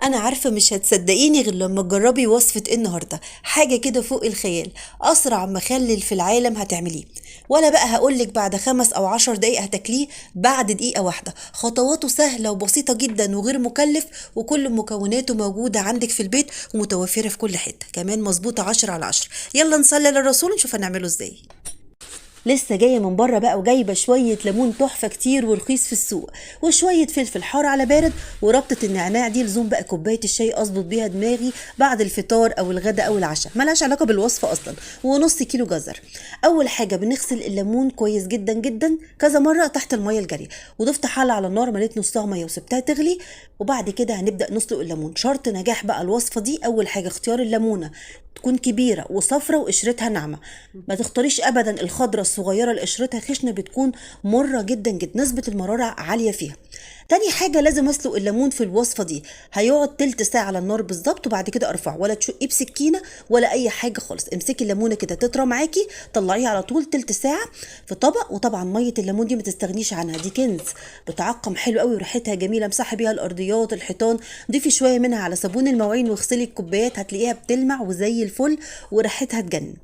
انا عارفه مش هتصدقيني غير لما تجربي وصفه النهارده. حاجه كده فوق الخيال. اسرع مخلل في العالم هتعمليه. ولا بقى هقولك بعد 5 أو 10 دقايق هتاكليه، بعد دقيقه واحده. خطواته سهله وبسيطه جدا وغير مكلف، وكل مكوناته موجوده عندك في البيت ومتوفره في كل حته، كمان مظبوطه 10 على 10. يلا نصلي للرسول نشوف هنعمله ازاي. لسه جايه من بره بقى وجايبه شويه ليمون تحفه كتير ورخيص في السوق، وشويه فلفل حار على بارد، وربطه النعناع دي لزوم بقى كوبايه الشاي اظبط بيها دماغي بعد الفطار او الغدا او العشاء، ملهاش علاقه بالوصفه اصلا. ونص كيلو جزر. اول حاجه بنغسل الليمون كويس جدا جدا كذا مره تحت الميه الجاريه، وضفت حله على النار مليت نصها ميه وسبتها تغلي. وبعد كده هنبدا نسلق الليمون. شرط نجاح بقى الوصفه دي اول حاجه اختيار الليمونه تكون كبيرة وصفرة وقشرتها ناعمة. ما تختاريش ابدا الخضرة الصغيرة اللي قشرتها خشنة، بتكون مرة جدا جدا، نسبة المرارة عالية فيها. تاني حاجة لازم اسلق الليمون في الوصفة دي، هيقعد تلت ساعة على النار بالظبط، وبعد كده ارفعه. ولا تشقيه بسكينة ولا اي حاجة خالص، امسكي الليمونة كده تطرى معاكي، طلعيها على طول تلت ساعة في طبق. وطبعا مية الليمون دي ما تستغنيش عنها، دي كنز بتعقم حلو قوي وريحتها جميلة. امسحي بيها الارضيات الحيطان، ضيفي شوية منها على صابون المواعين واغسلي الكوبايات، هتلاقيها بتلمع وزي الفل وريحتها تجنن.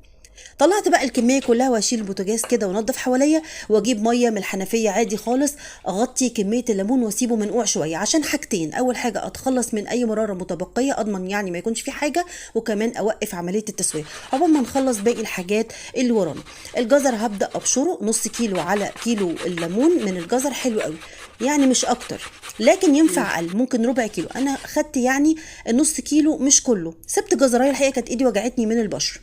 طلعت بقى الكميه كلها واشيل البوتاجاز كده وانضف حواليا، واجيب ميه من الحنفيه عادي خالص، اغطي كميه الليمون واسيبه منقوع شويه عشان حاجتين. اول حاجه اتخلص من اي مراره متبقيه، اضمن يعني ما يكونش في حاجه، وكمان اوقف عمليه التسويه عقبال ما نخلص باقي الحاجات اللي ورانا. الجزر هبدا ابشره نص كيلو على كيلو الليمون من الجزر، حلو قوي يعني مش اكتر، لكن ينفع اقل، ممكن ربع كيلو. انا خدت يعني النص كيلو مش كله، سبت جزرايه الحقيقه كانت ايدي وجعتني من البشر.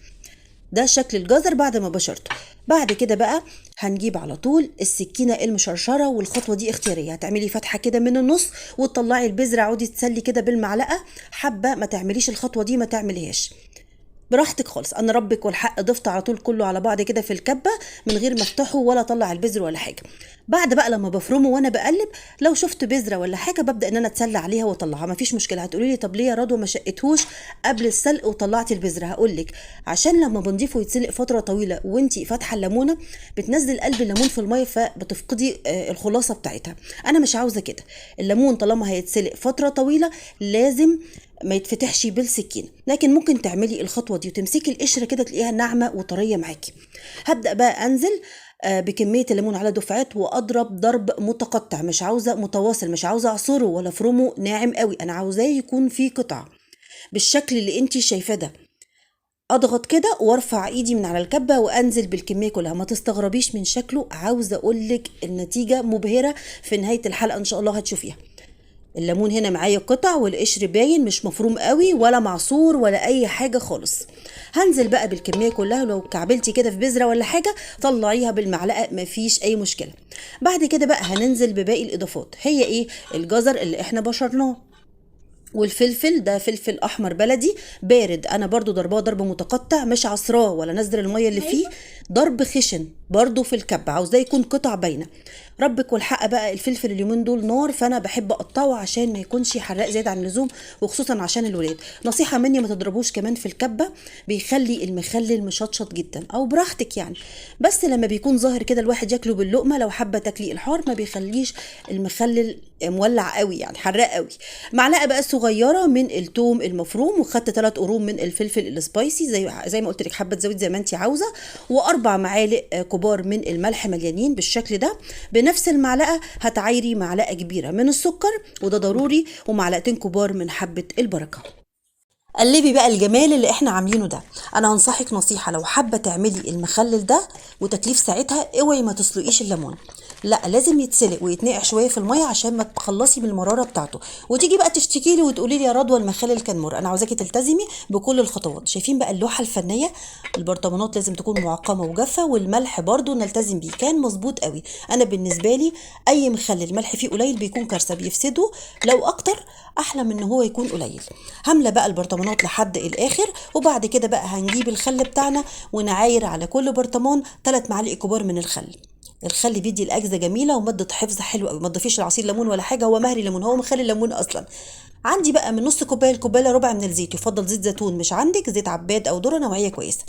ده شكل الجزر بعد ما بشرته. بعد كده بقى هنجيب على طول السكينة المشرشرة، والخطوة دي اختيارية. هتعملي فتحة كده من النص وتطلعي البذرة، عودي تسلي كده بالمعلقة. حابة ما تعمليش الخطوة دي ما تعمليهاش، براحتك خالص. انا ربك والحق ضفت على طول كله على بعض كده في الكبه من غير ما افتحه ولا اطلع البذر ولا حاجه. بعد بقى لما بفرمه وانا بقلب، لو شفت بذره ولا حاجه ببدا ان انا اتسلى عليها واطلعها، مفيش مشكله. هتقولي لي طب ليه يا رضوى ما شقتهوش قبل السلق وطلعتي البذره؟ هقول لك عشان لما بنضيفه يتسلق فتره طويله وانتي فاتحه الليمونه بتنزل قلب الليمون في الميه، فبتفقدي الخلاصه بتاعتها. انا مش عاوزه كده. الليمون طالما هيتسلق فتره طويله لازم ما يتفتحش بالسكينه، لكن ممكن تعملي الخطوه دي وتمسكي القشره كده تلاقيها ناعمه وطريه معاكي. هبدا بقى انزل بكميه الليمون على دفعات، واضرب ضرب متقطع، مش عاوزه متواصل، مش عاوزه اعصره ولا افرمه ناعم قوي، انا عاوزاه يكون فيه قطع بالشكل اللي انتي شايفاه ده. اضغط كده وارفع ايدي من على الكبه وانزل بالكميه كلها. ما تستغربيش من شكله، عاوزه اقولك النتيجه مبهره، في نهايه الحلقه ان شاء الله هتشوفيها. الليمون هنا معايا قطع والقشر باين، مش مفروم قوي ولا معصور ولا اي حاجه خالص. هنزل بقى بالكميه كلها، لو كعبلتي كده في بذره ولا حاجه طلعيها بالمعلقه مفيش اي مشكله. بعد كده بقى هننزل بباقي الاضافات. هي ايه؟ الجزر اللي احنا بشرناه، والفلفل ده فلفل احمر بلدي بارد، انا برضو ضرباه ضرب متقطع، مش عصراه ولا نزل الميه اللي فيه، ضرب خشن برضو في الكب، عاوزاه يكون قطع باينه. ربك والحق بقى الفلفل اليومين دول نار، فانا بحب اقطعه عشان ما يكونش حراق زياده عن اللزوم، وخصوصا عشان الولاد. نصيحه مني ما تضربوش كمان في الكبه، بيخلي المخلل مشطشط جدا، او براحتك يعني. بس لما بيكون ظاهر كده الواحد ياكله باللقمه، لو حابه تاكلي الحار ما بيخليش المخلل مولع قوي يعني حراق قوي. معلقه بقى صغيره من الثوم المفروم، وخدت 3 قرون من الفلفل السبايسي زي ما قلت لك، حابه تزودي زي ما انت عاوزه. واربع معالق كبار من الملح مليانين بالشكل ده. بنفس المعلقه هتعايري معلقه كبيره من السكر، وده ضروري، ومعلقتين كبار من حبه البركه. قلبي بقى الجمال اللي احنا عاملينه ده. انا هنصحك نصيحه، لو حابه تعملي المخلل ده وتكليف ساعتها، اوعي ما تسلقيش الليمون، لا لازم يتسلق ويتنقع شويه في الميه عشان ما تخلصي من المراره بتاعته، وتيجي بقى تشتكي لي وتقولي لي يا رضوى المخلل كان مر. انا عاوزاكي تلتزمي بكل الخطوات. شايفين بقى اللوحه الفنيه؟ البرطمانات لازم تكون معقمه وجافه، والملح برضو نلتزم بيه، كان مظبوط قوي. انا بالنسبه لي اي مخلل ملح فيه قليل بيكون كارثه، بيفسده. لو اكتر احلى من ان هو يكون قليل. هملى بقى البرطمانات لحد الاخر، وبعد كده بقى هنجيب الخل بتاعنا ونعاير على كل برطمان 3 معالق كبار من الخل. الخل بيدي الاجزه جميله وماده حفظ حلو قوي. ما تضيفيش العصير ليمون ولا حاجه، هو مهري ليمون، هو مخلي الليمون اصلا. عندي بقى من نص كوبايه لكوبايه ربع من الزيت، يفضل زيت زيتون، مش عندك زيت عباد او ذره نوعيه كويسه.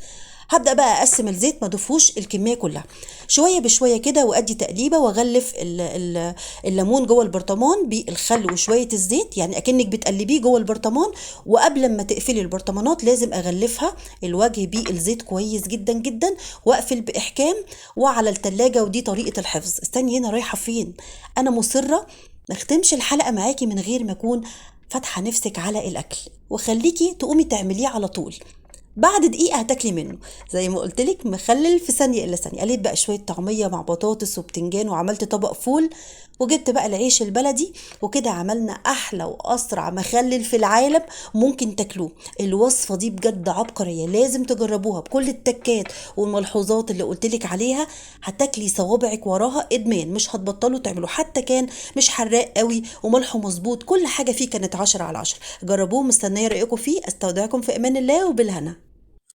هبدأ بقى أقسم الزيت، ما ضيفوش الكمية كلها، شوية بشوية كده، وأدي تقليبة وأغلف الليمون جوه البرطمان بالخل وشوية الزيت، يعني أكنك بتقلبيه جوه البرطمان. وقبل ما تقفلي البرطمانات لازم أغلفها الوجه بالزيت كويس جدا جدا، وأقفل بإحكام وعلى التلاجة. ودي طريقة الحفظ. استني هنا، رايحة فين؟ أنا مصرة ما اختمش الحلقة معاكي من غير ما أكون فاتحة نفسك على الأكل، وخليكي تقومي تعمليه على طول. بعد دقيقة هتاكلي منه زي ما قلتلك، مخلل في ثانية إلا ثانية. قليت بقى شوية طعمية مع بطاطس وبتنجان، وعملت طبق فول، وجبت بقى العيش البلدي، وكده عملنا أحلى وأسرع مخلل في العالم ممكن تاكلوه. الوصفة دي بجد عبقرية، لازم تجربوها بكل التكات والملحوظات اللي قلتلك عليها. هتاكلي صوابعك وراها إدمان، مش هتبطلوا تعملوا. حتى كان مش حراق قوي، وملحه مظبوط، كل حاجة فيه كانت 10 على 10. جربوه، مستنية رأيكم فيه. استودعكم في أمان الله وبالهنا.